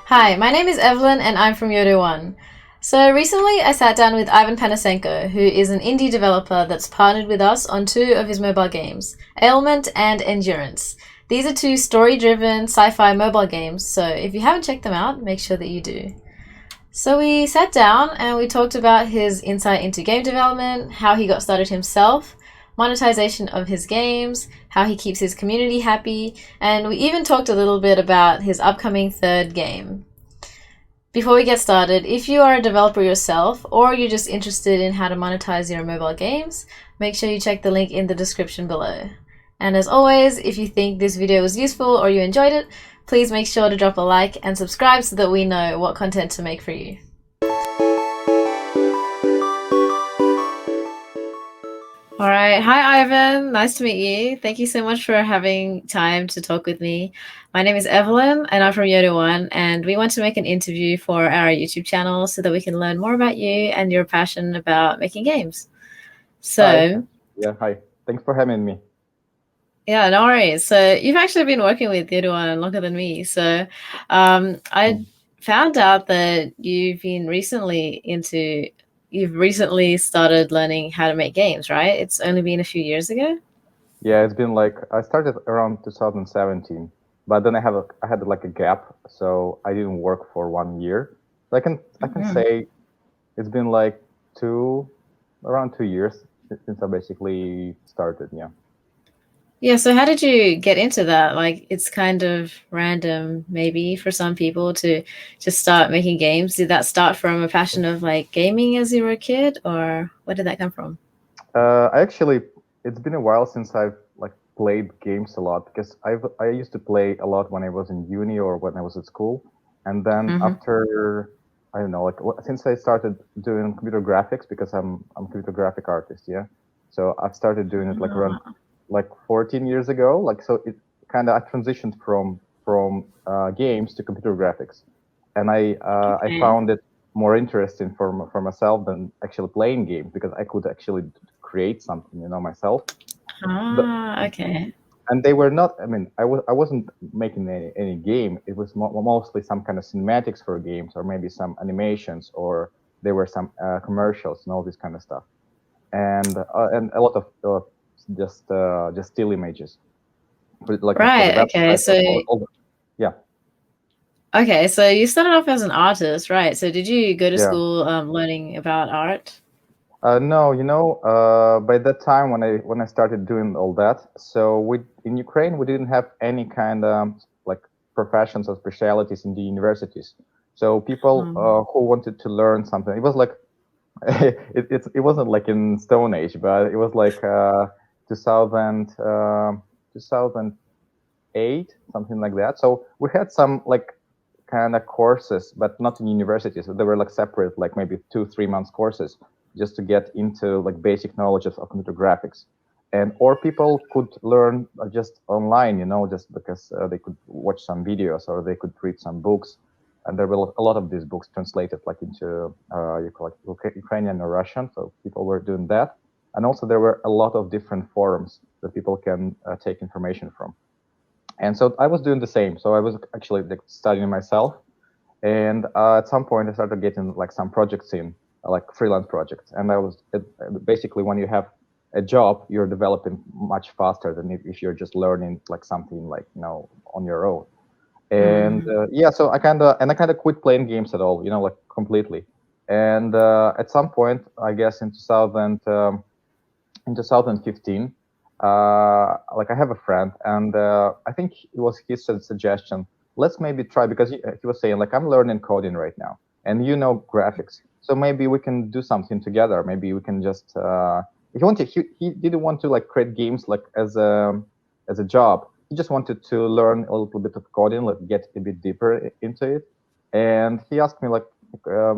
Hi, my name is Evelyn and I'm from Yodo1. So recently I sat down with Ivan Panasenko, who is an indie developer that's partnered with us on two of his mobile games, Ailment and Endurance. These are two story-driven sci-fi mobile games, so if you haven't checked them out, make sure that you do. So we sat down and we talked about his insight into game development, how he got started himself, monetization of his games, how he keeps his community happy, and we even talked a little bit about his upcoming third game. Before we get started, if you are a developer yourself or you're just interested in how to monetize your mobile games, make sure you check the link in the description below. And as always, if you think this video was useful or you enjoyed it, please make sure to drop a like and subscribe so that we know what content to make for you. All right. Hi, Ivan. Nice to meet you. Thank you so much for having time to talk with me. My name is Evelyn, and I'm from Yodo1, and we want to make an interview for our YouTube channel so that we can learn more about you and your passion about making games. Hi. So, Yeah, hi. Thanks for having me. yeah, no worries. So, you've actually been working with Yodo1 longer than me. So, I found out that you've recently started learning how to make games, right? It's only been a few years ago. Yeah, it's been like I started around 2017, but then I had like a gap, so I didn't work for 1 year. So I can say it's been like around 2 years since I basically started. Yeah. Yeah, so how did you get into that? Like, it's kind of random, maybe, for some people to just start making games. Did that start from a passion of like gaming as you were a kid, or where did that come from? I actually it's been a while since I've like played games a lot because I used to play a lot when I was in uni or when I was at school, and then Mm-hmm. after I don't know since I started doing computer graphics because I'm a computer graphic artist, yeah. So I've started doing it like around like 14 years ago, like so it kind of I transitioned from games to computer graphics, and I Okay. found it more interesting for myself than actually playing games because I could actually create something, myself. But Okay. and they were not. I mean, I wasn't making any game. It was mostly some kind of cinematics for games, or maybe some animations, or there were some commercials and all this kind of stuff, and a lot of just still images, but like for the Right. Okay. websites or So yeah. okay. So you started off as an artist, right? So did you go to Yeah. school learning about art? No, by that time when I started doing all that, so we in Ukraine we didn't have any kind of like professions or specialities in the universities. So people Um, who wanted to learn something, it was like it wasn't like in Stone Age, but it was like 2000 2008, something like that. So we had some like kind of courses, but not in universities. So they were like separate, like maybe 2 3 months courses, just to get into like basic knowledge of computer graphics. And or people could learn just online, just because they could watch some videos or they could read some books. And there were a lot of these books translated like into you call it Ukrainian or Russian. So people were doing that. And also there were a lot of different forums that people can take information from. And so I was doing the same. So I was actually like studying myself, and at some point I started getting like some projects in, like freelance projects. And I was basically when you have a job, you're developing much faster than if you're just learning like something like on your own. And mm, yeah, so I kind of quit playing games at all, like completely. And at some point, I guess in 2015, like I have a friend, and I think it was his suggestion. Let's maybe try because he was saying like I'm learning coding right now, and graphics, so maybe we can do something together. Maybe we can just he didn't want to like create games like as a job. He just wanted to learn a little bit of coding, like get a bit deeper into it. And he asked me like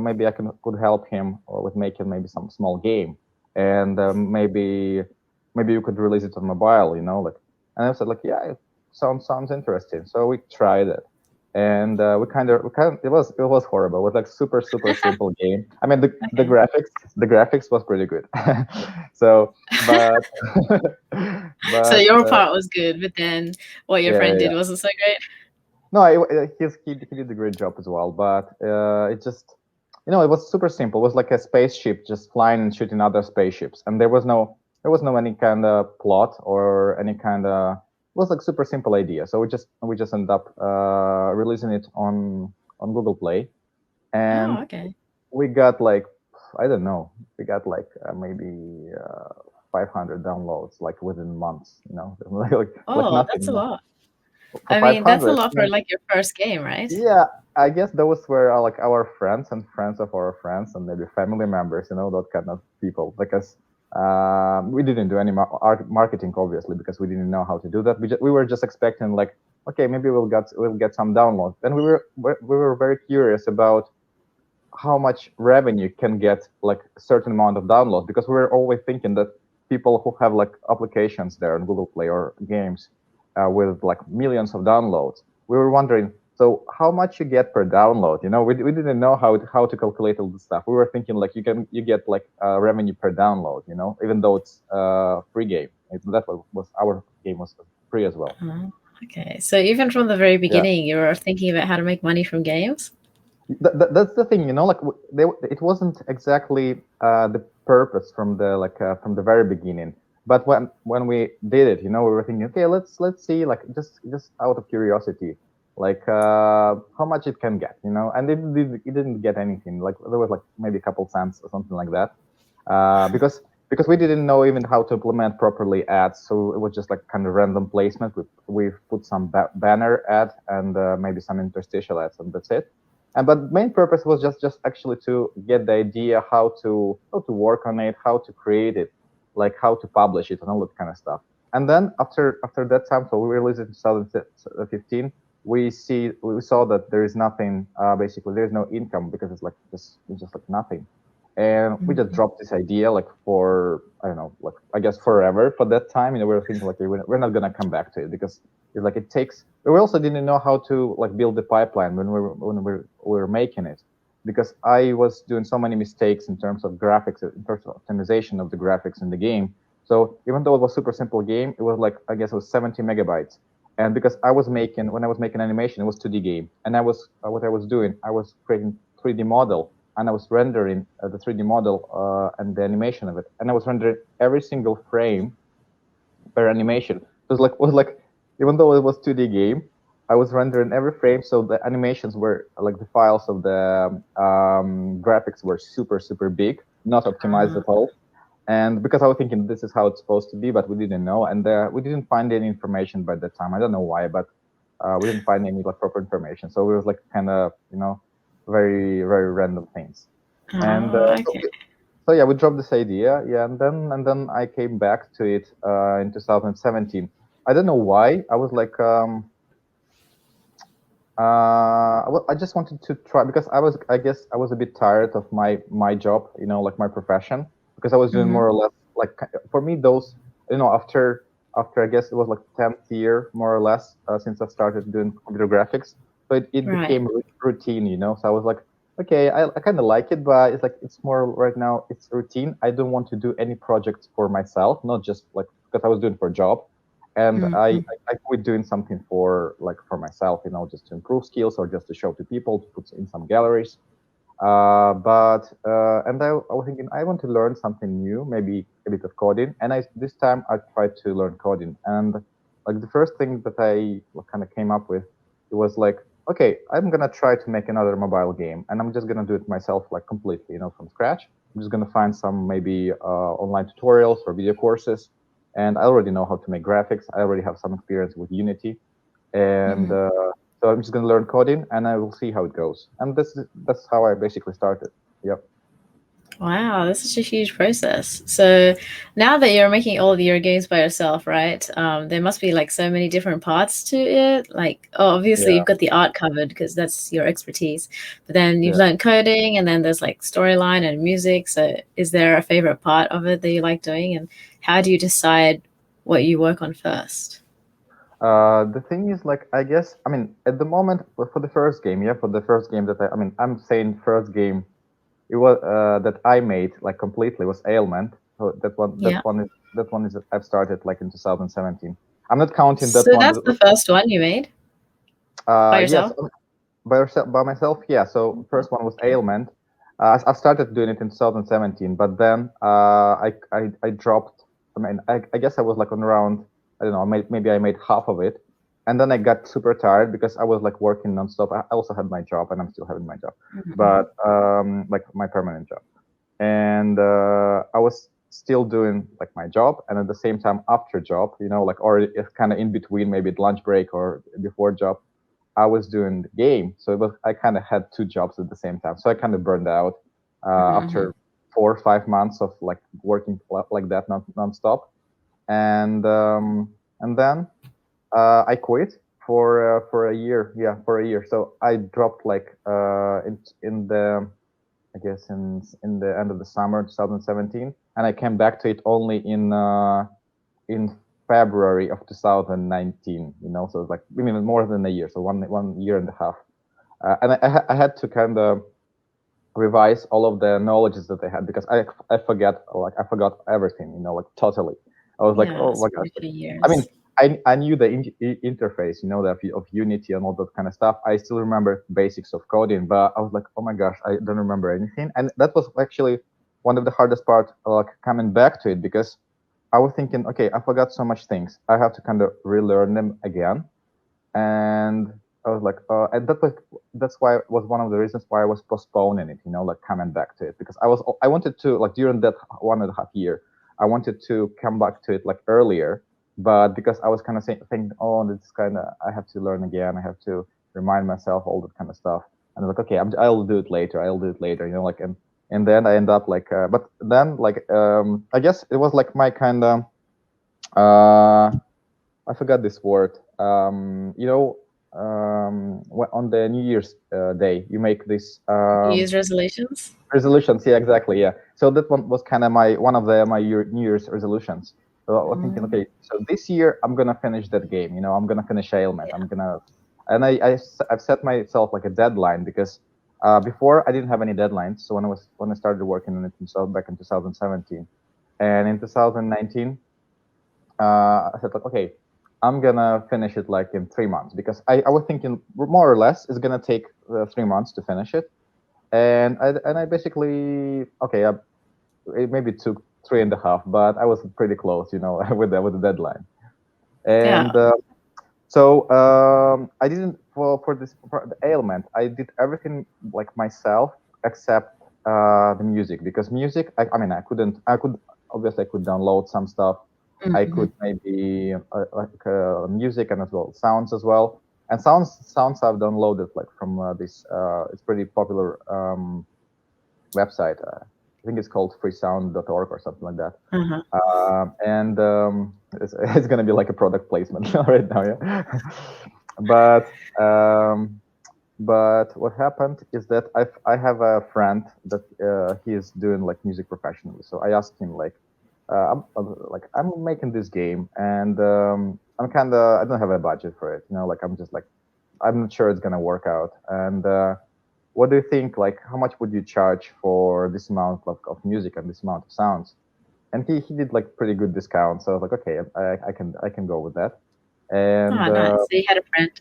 maybe I could help him with making maybe some small game, and maybe you could release it on mobile, like. And I said like, yeah, it sounds interesting. So we tried it, and we kind of it was horrible. It was like super simple game. I mean okay. the graphics was pretty good. So but So but your part was good, but then what your yeah, friend yeah, did yeah. wasn't so great. No, he did a great job as well, but it just, it was super simple. It was like a spaceship just flying and shooting other spaceships, and there was no any kind of plot or any kind of. It was like super simple idea. So we just ended up releasing it on Google Play, Oh, and okay. we got like, I don't know, we got like maybe 500 downloads like within months. Like Oh, nothing. that's a lot. For I mean, that's a 500. lot for like your first game, right? Yeah, I guess those were like our friends and friends of our friends and maybe family members, that kind of people. Because we didn't do any marketing, obviously, because we didn't know how to do that. We were just expecting like, okay, maybe we'll get some downloads. And we were very curious about how much revenue can get like a certain amount of downloads, because we were always thinking that people who have like applications there on Google Play or games with like millions of downloads, we were wondering, so how much you get per download? We didn't know how to calculate all this stuff. We were thinking like you get like revenue per download, even though it's free game. That was our game was free as well. Oh, okay. So even from the very Yeah. beginning, you were thinking about how to make money from games? That's the thing, like it wasn't exactly the purpose from the very beginning. But when we did it, we were thinking, okay, let's see, like just out of curiosity, like how much it can get, and it didn't get anything. Like there was like maybe a couple cents or something like that, because we didn't know even how to implement properly ads, so it was just like kind of random placement. We put some banner ad and maybe some interstitial ads, and that's it. But main purpose was just actually to get the idea how to work on it, how to create it, like how to publish it and all that kind of stuff. And then after that time, so we released it in 2015. We saw that there is nothing. Basically, there is no income, because it's just like nothing. And we just dropped this idea like for, I don't know, like I guess forever. For that time, we were thinking like we're not gonna come back to it, because it's like it takes. We also didn't know how to like build the pipeline when we were making it, because I was doing so many mistakes in terms of graphics, in terms of optimization of the graphics in the game. So even though it was super simple game, it was like, I guess it was 70 megabytes. And because when I was making animation, it was 2D game, and what I was doing, I was creating 3D model, and I was rendering the 3D model and the animation of it, and I was rendering every single frame per animation. It was like even though it was 2D game, I was rendering every frame, so the animations were like the files of the graphics were super super big, not optimized at all. And because I was thinking this is how it's supposed to be, but we didn't know, and we didn't find any information by that time. I don't know why, but we didn't find any like proper information. So it was like kind of very very random things. And Oh, okay. so yeah, we dropped this idea, yeah, and then I came back to it in 2017. I don't know why. I was like, I just wanted to try, because I guess I was a bit tired of my job, like my profession, because I was doing more or less like, for me those, after I guess it was like 10th year more or less since I started doing computer graphics, so it Right. became routine, So I was like, okay, I kind of like it, but it's more right now it's routine. I don't want to do any projects for myself, not just like because I was doing for a job, and I quit doing something for myself, just to improve skills or just to show to people, to put in some galleries. But and I was thinking I want to learn something new, maybe a bit of coding. And this time I tried to learn coding, and like the first thing that I kind of came up with, it was like, okay, I'm gonna try to make another mobile game, and I'm just gonna do it myself, like completely, from scratch. I'm just gonna find some maybe online tutorials or video courses, and I already know how to make graphics. I already have some experience with Unity, and so I'm just gonna learn coding, and I will see how it goes. And that's how I basically started. Yep. Wow, that's such a huge process. So now that you're making all of your games by yourself, right? There must be like so many different parts to it. Like, oh, obviously Yeah. you've got the art covered because that's your expertise. But then you've Yeah. learned coding, and then there's like storyline and music. So is there a favorite part of it that you like doing? And how do you decide what you work on first? The thing is, like, I guess, I mean, at the moment, for the first game, yeah, for the first game that I'm saying first game, it was that I made like completely was Ailment. So Yeah. that one is I've started like in 2017. I'm not counting that So one. that's the first one you made? By Yes, yourself? by myself. Yeah. So first one was Ailment. I started doing it in 2017, but then I dropped. I mean, I guess I was like on around, I don't know, maybe I made half of it, and then I got super tired because I was like working nonstop. I also had my job, and I'm still having my job, but like my permanent job, and I was still doing like my job, and at the same time after job, like, or it's kind of in between, maybe at lunch break or before job, I was doing the game. So it was, I kind of had two jobs at the same time. So I kind of burned out after 4 or 5 months of like working like that nonstop. And then I quit for a year. Yeah, for a year. So I dropped like in the, I guess in the end of the summer 2017, and I came back to it only in February of 2019. So it's like, I mean, more than a year, so one year and a half. And I had to kind of revise all of the knowledges that I had because I forgot everything, like totally. I was like, Yeah, oh it's my been gosh. a few I mean, years. I knew the interface, of Unity and all that kind of stuff. I still remember basics of coding, but I was like, oh my gosh, I don't remember anything. And that was actually one of the hardest part, like coming back to it, because I was thinking, okay, I forgot so much things. I have to kind of relearn them again. And I was like, and that's why it was one of the reasons why I was postponing it, like coming back to it, because I wanted to, like, during that 1.5 year, I wanted to come back to it like earlier, but because I was kind of thinking, oh, this kind of, I have to learn again, I have to remind myself all that kind of stuff, and I was like, okay, I'll do it later, like, and then I end up like, but then like, I guess it was like my kind of, I forgot this word. On the New Year's Day, you make this New Year's resolutions? resolutions. Yeah, exactly. Yeah. So that one was kind of one of my New Year's resolutions. So I was thinking, okay, so this year I'm gonna finish that game. I'm gonna finish Ailment. Yeah. I'm gonna, and I've set myself like a deadline because before I didn't have any deadlines. So when I started working on it back in 2017, and in 2019. I said like, okay, I'm gonna finish it like in 3 months, because I was thinking more or less it's gonna take 3 months to finish it, and I basically, okay, it maybe took 3.5, but I was pretty close, with the deadline, Yeah. and so I didn't, for the Ailment, I did everything like myself except the music, because music, I mean, I could obviously I could download some stuff. I could maybe music and as well sounds as well. And sounds I've downloaded like from this it's pretty popular website. I think it's called freesound.org or something like that. And it's gonna be like a product placement right now, yeah. but um, but what happened is that I have a friend that he is doing like music professionally. So I asked him like, I'm making this game, and I don't have a budget for it. Like I'm just like, I'm not sure it's gonna work out. And what do you think? Like, how much would you charge for this amount of music and this amount of sounds? And he did like pretty good discount. So I was like, okay, I can go with that. And Oh, nice. So you had a friend.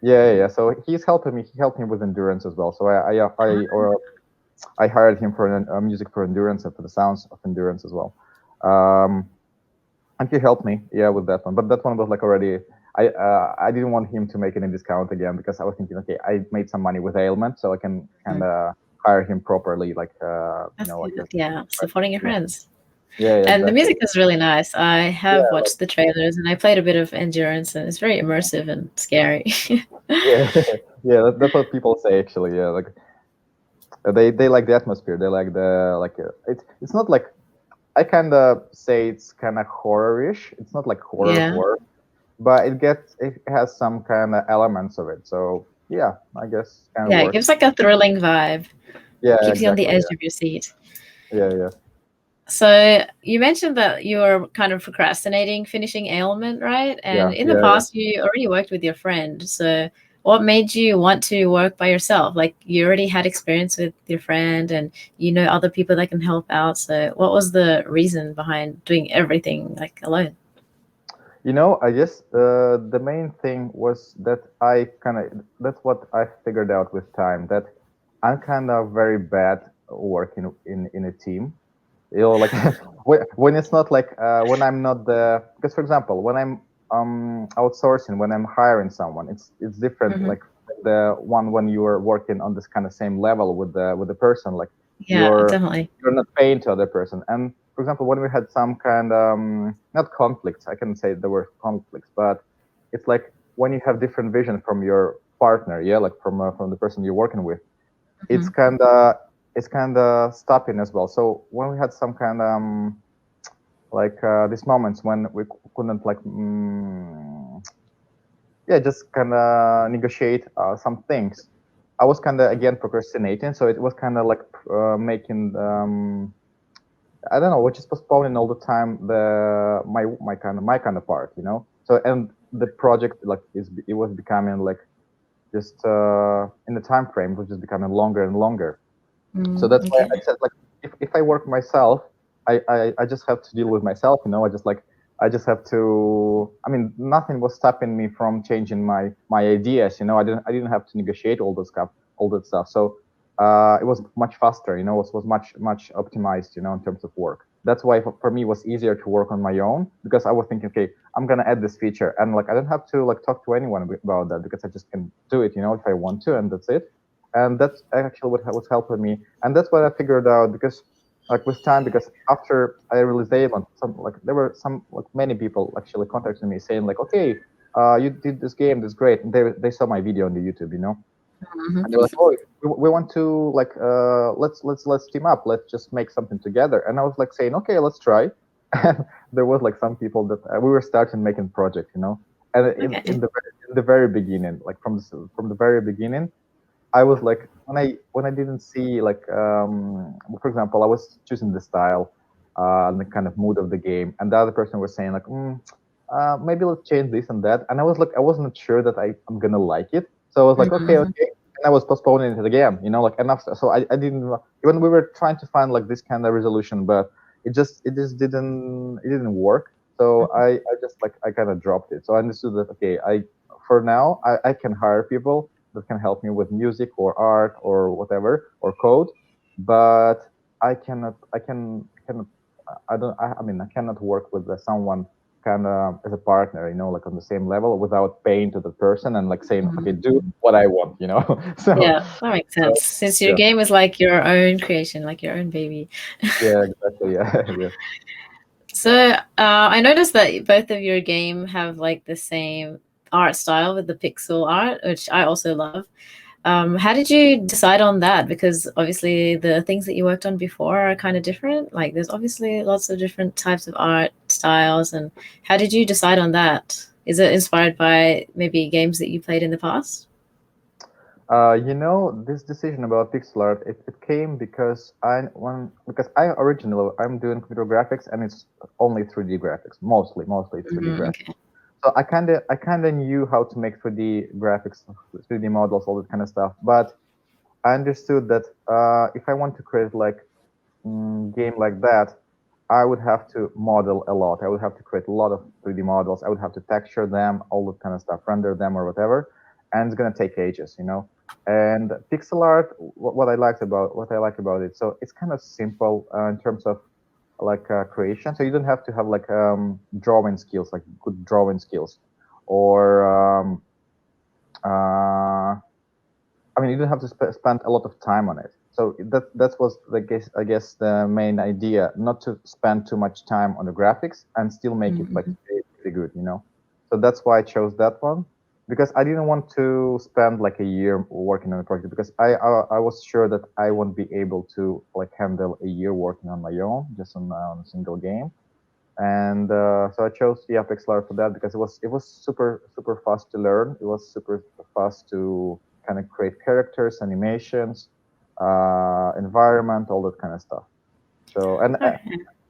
yeah. So he's helping me. He helped me with endurance as well. So I hired him for music for endurance and for the sounds of endurance as well. Um, and he helped me, yeah, with that one. But that one was like already. I didn't want him to make any discount again, because I was thinking, okay, I made some money with Ailment, so I can kind of hire him properly, like That's like good. Yeah, supporting your yeah, friends. yeah, And the exactly. music is really nice. I Yeah, have watched the trailers and I played a bit of Endurance, and it's very immersive and scary. yeah, yeah. That's what people say actually. Yeah, like they like the atmosphere. They like the like it's not like, I kind of say it's kind of horror-ish. It's not like Yeah. horror, but it has some kind of elements of it. So yeah, I guess kind of Yeah, it works. gives like a thrilling vibe. Yeah, Keeps you on the exactly. edge of your seat. Yeah. So you mentioned that you were kind of procrastinating finishing Ailment, right? And in the Yeah. past, you already worked with your friend. So what made you want to work by yourself? Like you already had experience with your friend and you know other people that can help out. So what was the reason behind doing everything like alone? I guess the main thing was that that's what I figured out with time, that I'm kind of very bad working in a team. Like when it's not like when I'm not because for example, when I'm outsourcing, when I'm hiring someone, it's different. Hmm. Like the one when you are working on this kind of same level with the person, like Yeah, you're definitely. you're not paying to other person. And for example, when we had some kind not conflicts, I can say there were conflicts, but it's like when you have different vision from your partner, yeah, like from the person you're working with, it's Hmm. kind of stopping as well. So when we had some kind of these moments when we couldn't yeah, just kind of negotiate some things, I was kind of again procrastinating. So it was kind of like making I don't know, which is postponing all the time my kind of part, So and the project it was becoming like just in the time frame was just becoming longer and longer. So Mm, that's why okay. I said like if I work myself, I just have to deal with myself, I just have to. I mean, nothing was stopping me from changing my ideas, I didn't have to negotiate all that stuff. So it was much faster, it was much optimized, in terms of work. That's why for me it was easier to work on my own, because I was thinking, okay, I'm gonna add this feature, and like I don't have to like talk to anyone about that, because I just can do it, if I want to, and that's it. And that's actually what was helping me, and that's what I figured out, because like with time, because after I released Ailment, there were some like many people actually contacted me saying like, okay, you did this game, this is great, and they saw my video on the YouTube, Hmm. and they were like, oh, we want to like let's team up, let's just make something together. And I was like saying, okay, let's try. And there was like some people that we were starting making project, and Okay. in the very beginning, like from the very beginning, I was like when I didn't see like for example, I was choosing the style and the kind of mood of the game, and the other person was saying like maybe let's change this and that, and I was like I wasn't sure that I'm gonna like it, so I was like okay, Hmm. okay, and I was postponing it again, like enough. So I didn't, even we were trying to find like this kind of resolution, but it just didn't work. So I just like I kind of dropped it. So I understood that okay, I for now I can hire people that can help me with music or art or whatever or code, but I mean I cannot work with someone kind of as a partner, like on the same level, without paying to the person and like saying okay, do what I want. So Yeah, that makes sense. Since your yeah, game is like your own creation, like your own baby. yeah, exactly, yeah. Yeah. So I noticed that both of your game have like the same art style with the pixel art, which I also love. How did you decide on that? Because obviously the things that you worked on before are kind of different. Like there's obviously lots of different types of art styles. And how did you decide on that? Is it inspired by maybe games that you played in the past? This decision about pixel art, it came because I originally I'm doing computer graphics, and it's only 3D graphics, mostly 3D Mm, graphics. okay. So I kinda knew how to make 3D graphics, 3D models, all that kind of stuff. But I understood that if I want to create like game like that, I would have to model a lot. I would have to create a lot of 3D models. I would have to texture them, all that kind of stuff, render them or whatever, and it's gonna take ages. And pixel art, what I like about it, so it's kind of simple in terms of like creation. So you don't have to have like drawing skills, like good drawing skills, or uh, I mean, you don't have to spend a lot of time on it. So that was I guess the main idea, not to spend too much time on the graphics and still make it like Mhm. pretty good. So that's why I chose that one, because I didn't want to spend like a year working on a project, because I was sure that I won't be able to like handle a year working on my own just on a single game. And so I chose the pixel art for that, because it was super fast to learn. It was super fast to kind of create characters, animations, environment, all that kind of stuff. So and Okay.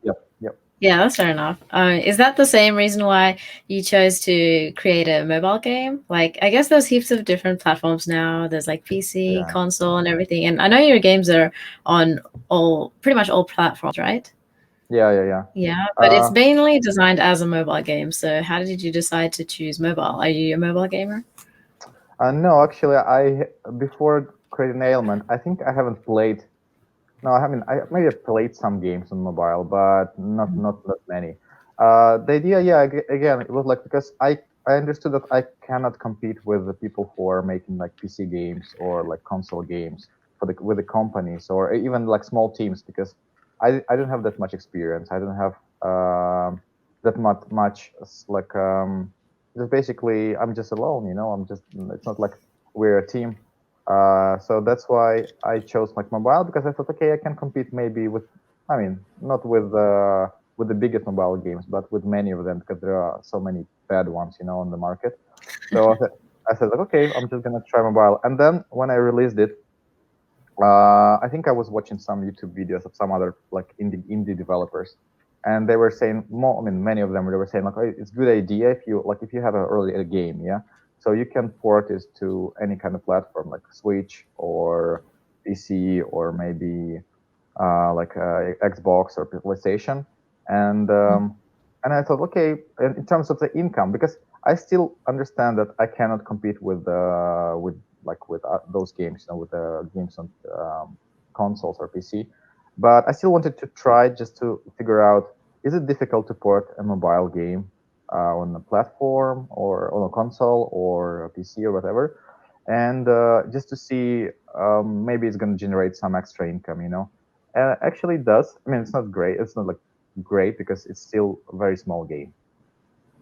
yep, yep, Yeah, that's fair enough. Is that the same reason why you chose to create a mobile game? Like, I guess there's heaps of different platforms now. There's like PC, yeah. console, and everything. And I know your games are on all, pretty much all platforms, right? Yeah. Yeah, but it's Uh, mainly designed as a mobile game. So how did you decide to choose mobile? Are you a mobile gamer? no, actually, I before creating Ailment, I think I haven't played. No, I haven't. I maybe played some games on mobile, but not that many. The idea, yeah, again, it was like because I understood that I cannot compete with the people who are making like PC games or like console games for the with the companies or even like small teams because I don't have that much experience. I don't have that much like just basically I'm just alone. I'm just it's not like we're a team. So that's why I chose like mobile because I thought, okay, I can compete maybe with, I mean, not with the biggest mobile games, but with many of them because there are so many bad ones, on the market. So I said like, okay, I'm just gonna try mobile. And then when I released it, I think I was watching some YouTube videos of some other like indie developers, and they were saying more. I mean, many of them they were saying like, oh, it's a good idea if you have an early a game, yeah, so you can port this to any kind of platform like Switch or PC or maybe like Xbox or PlayStation, and um, and I thought, okay, in terms of the income, because I still understand that I cannot compete with those games, with the games on consoles or PC, but I still wanted to try just to figure out is it difficult to port a mobile game on a platform or on a console or a PC or whatever, and just to see maybe it's going to generate some extra income, actually it does. I mean, it's not great. It's not like great because it's still a very small game,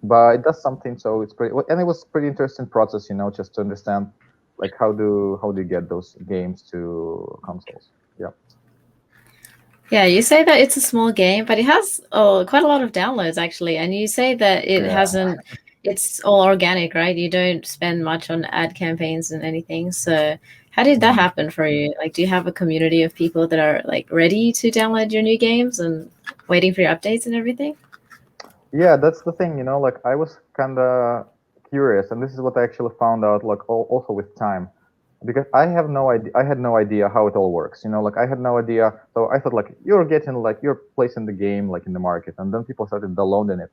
but it does something. So it's pretty, and it was pretty interesting process, just to understand like how do you get those games to consoles. Yeah. Yeah, you say that it's a small game, but it has quite a lot of downloads actually. And you say that Yeah. it's all organic, right? You don't spend much on ad campaigns and anything. So how did that Mhm. happen for you? Like, do you have a community of people that are like ready to download your new games and waiting for your updates and everything? Yeah, that's the thing, like I was kind of curious, and this is what I actually found out, like also with time, because I had no idea how it all works, like I had no idea. So I thought like you're placing the game like in the market, and then people started downloading it,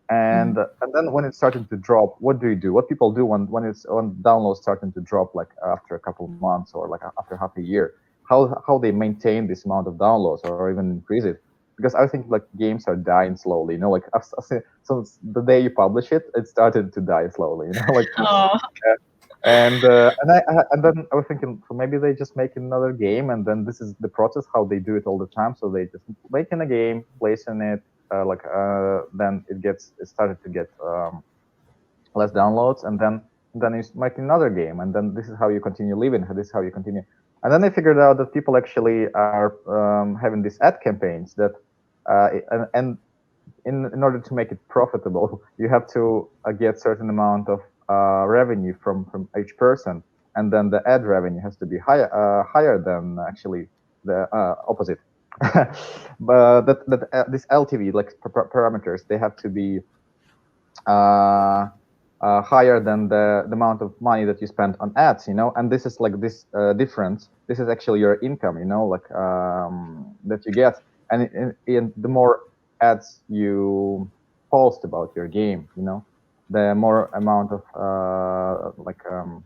and then when it started to drop, what do you do? What people do when downloads starting to drop like after a couple of months or like after half a year? How they maintain this amount of downloads or even increase it? Because I think like games are dying slowly. Like so the day you publish it, it started to die slowly. Like Oh, and then I was thinking, so maybe they just make another game, and then this is the process how they do it all the time. So they just making a game, placing it, then it started to get less downloads, and then you make another game, and then this is how you continue living. This is how you continue. And then I figured out that people actually are having these ad campaigns that, and in order to make it profitable, you have to get certain amount of revenue from each person, and then the ad revenue has to be higher than actually the opposite. But this LTV, like parameters, they have to be uh, higher than the amount of money that you spend on ads, and this is like this difference. This is actually your income, like that you get, and the more ads you post about your game, the more amount of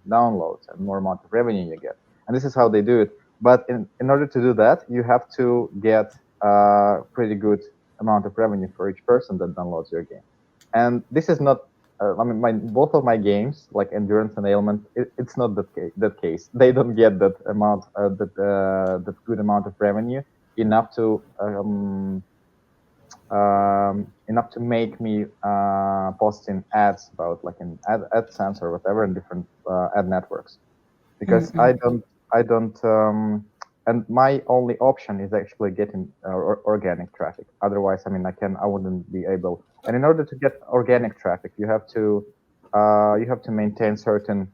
downloads and more amount of revenue you get, and this is how they do it. But in order to do that, you have to get a pretty good amount of revenue for each person that downloads your game, and this is not I mean, both of my games, like Endurance and Ailment, it's not that case. They don't get that amount, that good amount of revenue enough to make me posting ads about like in AdSense or whatever in different ad networks, because I don't and my only option is actually getting organic traffic. Otherwise, I mean, I wouldn't be able. And in order to get organic traffic, you have to maintain certain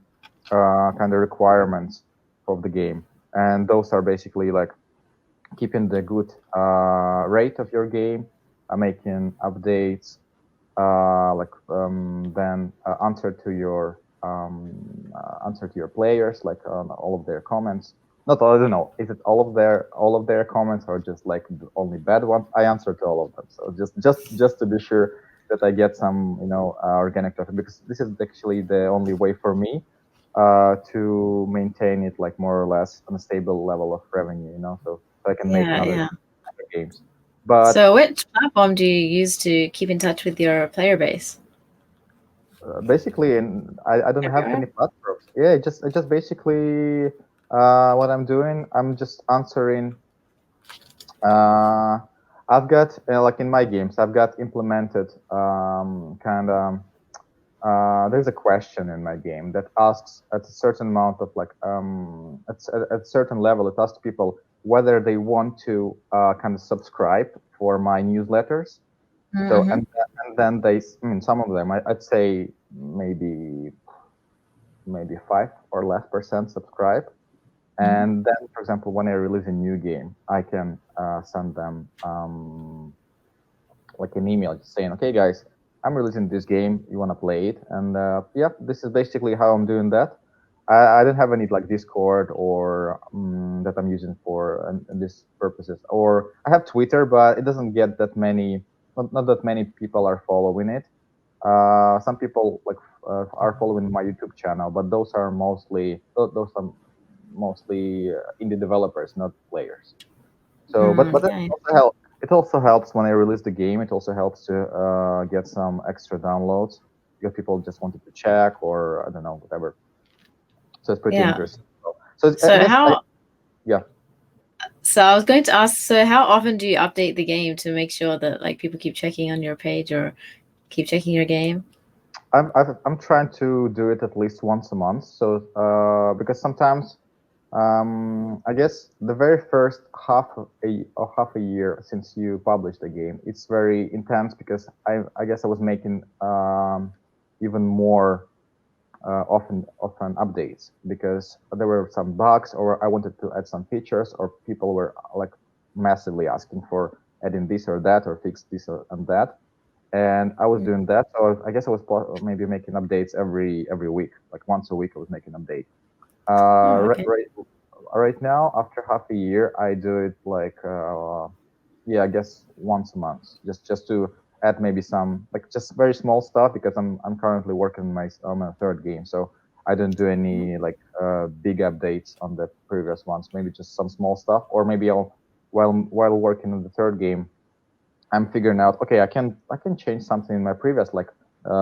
kind of requirements of the game, and those are basically like keeping the good rate of your game, making updates, then answer to your players, like on all of their comments. not all, I don't know, is it all of their comments or just like the only bad ones? I answer to all of them. So just to be sure that I get some, organic traffic, because this is actually the only way for me to maintain it like more or less on a stable level of revenue, so I can make Yeah, yeah. other games. But So, which platform do you use to keep in touch with your player base? basically, I don't have any Everywhere. platforms. Yeah, just basically what I'm doing. I'm just answering. Uh, I've got like in my games, I've got implemented kind of. There's a question in my game that asks at a certain amount of like at a certain level, it asks people whether they want to kind of subscribe for my newsletters. So Mm-hmm. and then I mean, some of them, I'd say maybe 5% or less subscribe. Mm-hmm. And then, for example, when I release a new game, I can send them like an email just saying, okay, guys, I'm releasing this game. You want to play it? And yeah, this is basically how I'm doing that. I don't have any like Discord or that I'm using for these purposes. Or I have Twitter, but it doesn't get that many. Not that many people are following it. Some people like are following my YouTube channel, but those are mostly indie developers, not players. So, but Okay. it also helps when I release the game. It also helps to get some extra downloads because people just wanted to check or I don't know whatever. So it's pretty Yeah. interesting. So I So guess how? yeah. So I was going to ask. So how often do you update the game to make sure that like people keep checking on your page or keep checking your game? I'm trying to do it at least once a month. So because sometimes I guess the very first half a year since you published the game, it's very intense because I guess I was making even more often updates because there were some bugs or I wanted to add some features or people were like massively asking for adding this or that or fix this and that, and I was doing that. So I guess I was maybe making updates every week, like once a week I was making update. Oh, Right, okay. right now after half a year I do it like yeah, I guess once a month, just to add maybe some like just very small stuff because I'm currently working on my third game, so I don't do any like big updates on the previous ones. Maybe just some small stuff, or maybe I'll while working on the third game, I'm figuring out okay, I can change something in my previous like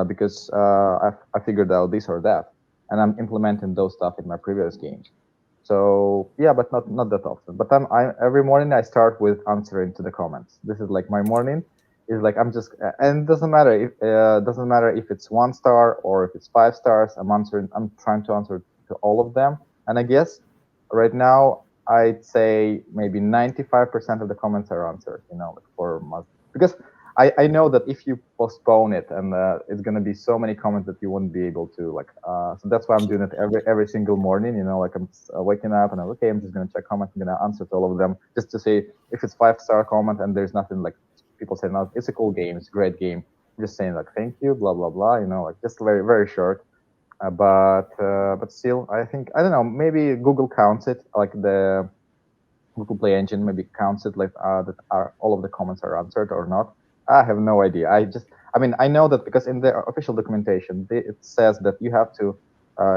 because I figured out this or that, and I'm implementing those stuff in my previous games. So yeah, but not that often. But I every morning I start with answering to the comments. This is like my morning. Is like I'm just and it doesn't matter if it's 1 star or if it's 5 stars. I'm answering. I'm trying to answer to all of them. And I guess right now I'd say maybe 95% of the comments are answered. Like for month because I know that if you postpone it and it's gonna be so many comments that you won't be able to like. So that's why I'm doing it every single morning. Like I'm waking up and I'm okay. I'm just gonna check comments. I'm gonna answer to all of them just to say if it's 5 star comment and there's nothing like people say no, it's a cool game, it's a great game. I'm just saying like thank you, blah blah blah. Like just very very short. But still, I think I don't know. Maybe Google counts it like the Google Play Engine maybe counts it like that are all of the comments are answered or not. I have no idea. I mean, I know that because in the official documentation, it says that you have to.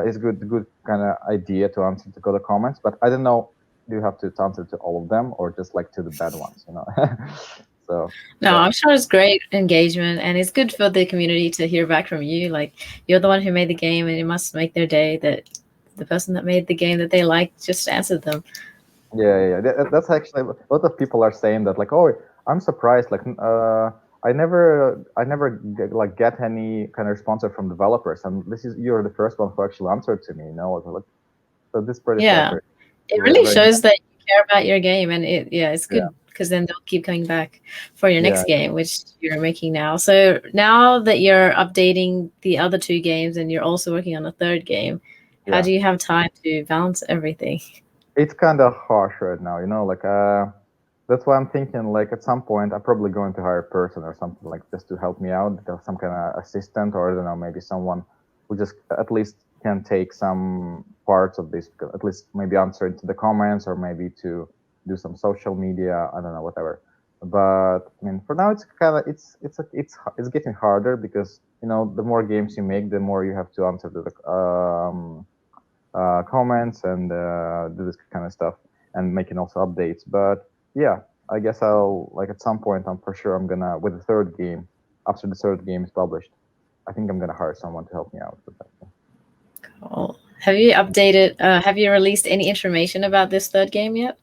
It's good kind of idea to answer to the comments, but I don't know. Do you have to answer to all of them or just like to the bad ones? So No, yeah, I'm sure it's great engagement and it's good for the community to hear back from you. Like you're the one who made the game and it must make their day that the person that made the game that they like just answered them. yeah. That's actually a lot of people are saying that like, oh, I'm surprised. Like, I never get any kind of response from developers, and you're the first one who actually answered to me. Like, so this is pretty Yeah. very, It very, really very shows that you care about your game and it's yeah, good because then they'll keep coming back for your yeah, next game, which you're making now. So now that you're updating the other two games and you're also working on a third game, how yeah. do you have time to balance everything? It's kind of harsh right now, like that's why I'm thinking like at some point I'm probably going to hire a person or something like just to help me out, some kind of assistant or I don't know, maybe someone who just at least can take some parts of this, at least maybe answer into the comments or maybe to do some social media. I don't know, whatever. But I mean, for now, it's kind of it's getting harder because the more games you make, the more you have to answer to the comments and do this kind of stuff and making also updates. But yeah, I guess I'll like at some point I'm for sure I'm gonna with the third game after the third game is published. I think I'm gonna hire someone to help me out with that. Cool. Have you updated? Have you released any information about this third game yet?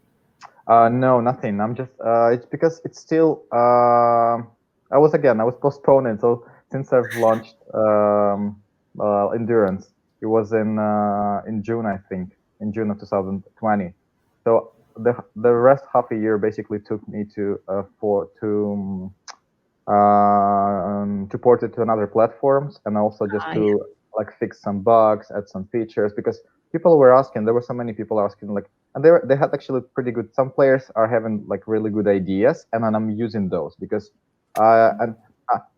No, nothing. I'm just it's because it's still I was postponing. So since I've launched Endurance, it was in June, I think, in June of 2020. So the rest half a year basically took me to port it to another platforms and also just to like fix some bugs, add some features because people were asking. There were so many people asking like, and they had actually pretty good. Some players are having like really good ideas, and then I'm using those because and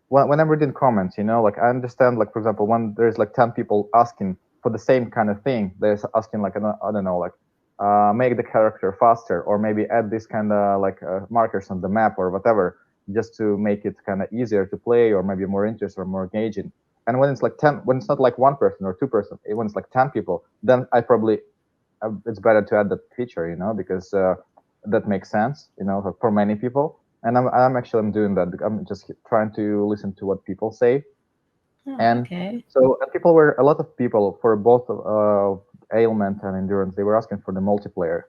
when I'm reading comments, like I understand like for example when there's like 10 people asking for the same kind of thing, they're asking like I don't know like make the character faster or maybe add this kind of like markers on the map or whatever just to make it kind of easier to play or maybe more interesting or more engaging. And when it's like 10, when it's not like one person or two person, when it's like 10 people, then I probably it's better to add that feature, because that makes sense, for many people. And I'm doing that. I'm just trying to listen to what people say. And Okay. so a lot of people for both Ailment and Endurance, they were asking for the multiplayer.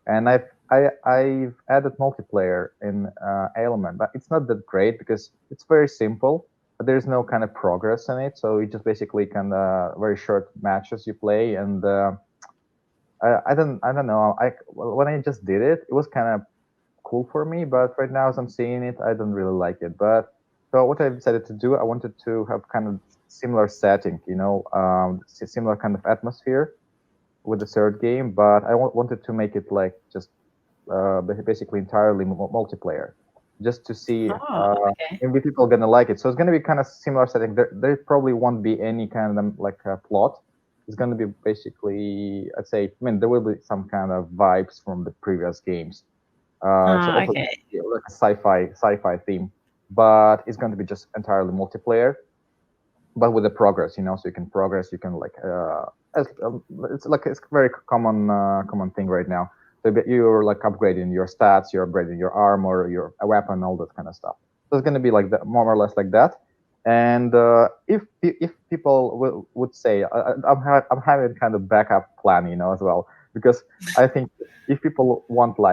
And I've added multiplayer in Ailment, but it's not that great because it's very simple. But there's no kind of progress in it, so it just basically kind of very short matches you play. And I don't know. When I just did it, it was kind of cool for me. But right now, as I'm seeing it, I don't really like it. But so what I decided to do, I wanted to have kind of similar setting, similar kind of atmosphere with the third game, but I wanted to make it like just basically entirely multiplayer, just to see Okay. if people gonna like it. So it's gonna be kind of similar setting. There probably won't be any kind of like plot. It's gonna be basically, I'd say, I mean, there will be some kind of vibes from the previous games. So also Okay. like a sci-fi theme, but it's going to be just entirely multiplayer but with the progress, so you can progress, you can like it's like it's a very common thing right now. So you're like upgrading your stats, you're upgrading your armor, your weapon, all that kind of stuff. So it's going to be like that, more or less like that. And if people would say, I'm having kind of backup plan, as well, because I think if people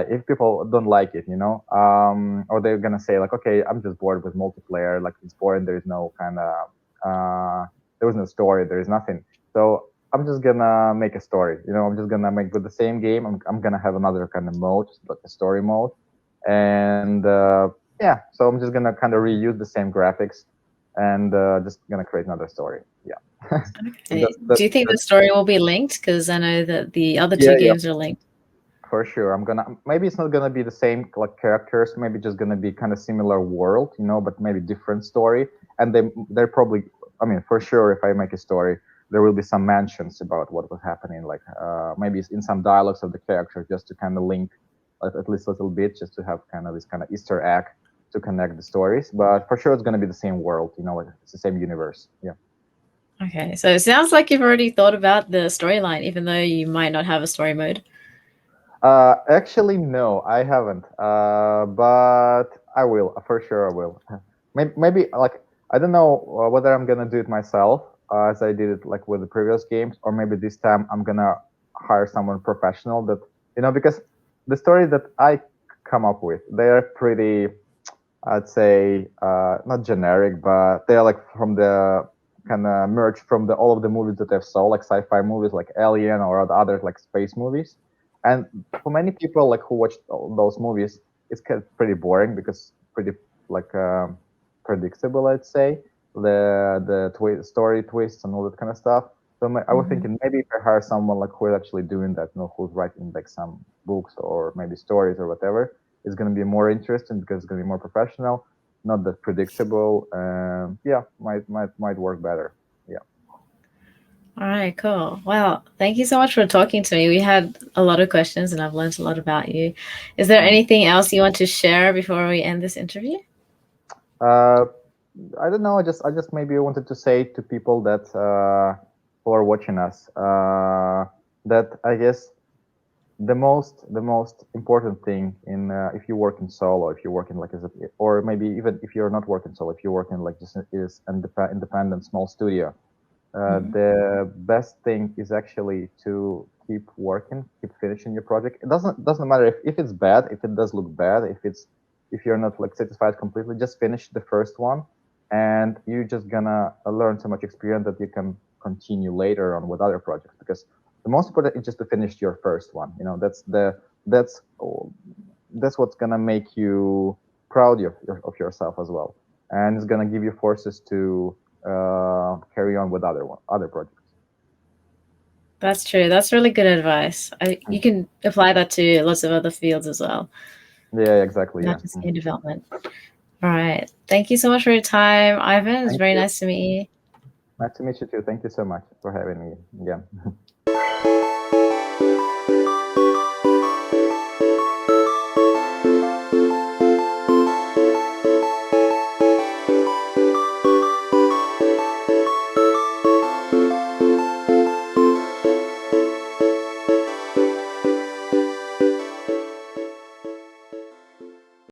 if people don't like it, or they're gonna say like, okay, I'm just bored with multiplayer, like it's boring, there's no kind of there was no story, there is nothing. So I'm just gonna make a story. I'm just gonna make with the same game. I'm gonna have another kind of mode, like a story mode, and yeah. So I'm just gonna kind of reuse the same graphics, and just gonna create another story. Yeah. Okay. Do you think the story will be linked? Because I know that the other Yeah, two yeah, games are linked. for sure. Maybe it's not gonna be the same like characters. Maybe just gonna be kind of similar world, but maybe different story. And they're probably, I mean, for sure, if I make a story, there will be some mentions about what was happening, like maybe in some dialogues of the character, just to kind of link at least a little bit, just to have kind of this kind of Easter egg to connect the stories. But for sure, it's gonna be the same world, it's the same universe. Yeah. Okay. So it sounds like you've already thought about the storyline, even though you might not have a story mode. Actually, no, I haven't. But I will, for sure. I will. Maybe like I don't know whether I'm gonna do it myself, as I did it like with the previous games, or maybe this time I'm gonna hire someone professional that because the story that I come up with, they're pretty, I'd say, not generic, but they're like from the kind of merged from all of the movies that I've saw, like sci-fi movies, like Alien or the other like space movies. And for many people, like who watched all those movies, it's kind of pretty boring because pretty like predictable, I'd say, the story twists and all that kind of stuff. So I was thinking maybe if I hire someone like who is actually doing that, who's writing like some books or maybe stories or whatever, it's going to be more interesting because it's going to be more professional, not that predictable. Yeah, might work better. Yeah. All right, cool. Well, thank you so much for talking to me. We had a lot of questions and I've learned a lot about you. Is there anything else you want to share before we end this interview? Uh, I don't know. I just maybe wanted to say to people that who are watching us that I guess the most important thing in if you work in solo, if you work in like as a, or maybe even if you're not working solo, if you work in like just is independent small studio, the best thing is actually to keep working, keep finishing your project. It doesn't matter if it's bad, if it does look bad, if you're not like satisfied completely, just finish the first one, and you're just gonna learn so much experience that you can continue later on with other projects. Because the most important is just to finish your first one. You know, that's what's gonna make you proud of yourself as well, and it's gonna give you forces to carry on with other projects. That's true. That's really good advice. You can apply that to lots of other fields as well, Yeah, exactly. Yeah. not just game development. All right. Thank you so much for your time, Ivan. It's Thank very you. nice to meet you. Nice to meet you too. Thank you so much for having me again.